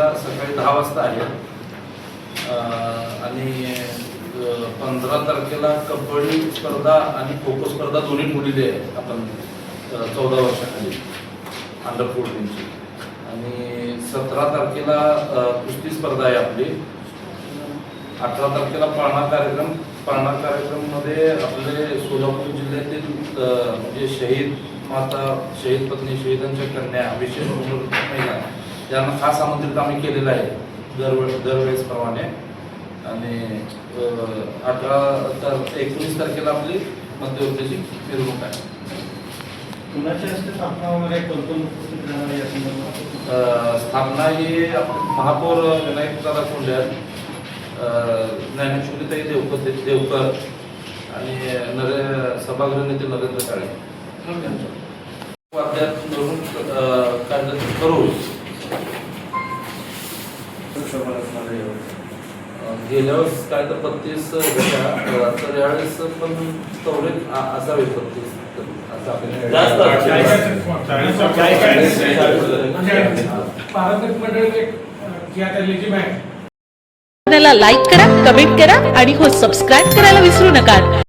तारखेला सकाळी 10 वाजता आहे आणि 15 तारखेला कबड्डी स्पर्धा आणि खो खो स्पर्धा दोन्ही ठेवलेली आहे आपण 14 वर्षाखाली अंडर 14ची. आणि 17 तारखेला कुस्ती स्पर्धा आहे आपली. 18 तारखेला पाळणा कार्यक्रममध्ये आपले सोलापूर जिल्ह्यातील म्हणजे शहीद माता, शहीद पत्नी, शहीदांच्या कन्या, विशेष महिला यांना खास आमंत्रित आम्ही केलेलं आहे दरवेळेस प्रमाणे. आणि 19 तारखेला आपली मध्यवर्तीची मिरवणूक आहे. स्थापना ही महापौर विनायकदादा कोंढे, ज्ञानेश्वरीताई देवकर आणि सभागृह नेते नरेंद्र काळे करू. गेल्या वेळेस काय तर 32 होत्या, तर यावेळेस पण तेवढे असावे 32 असं लाईक करा, कमेंट करा आणि हो सबस्क्राईब करायला विसरू नका.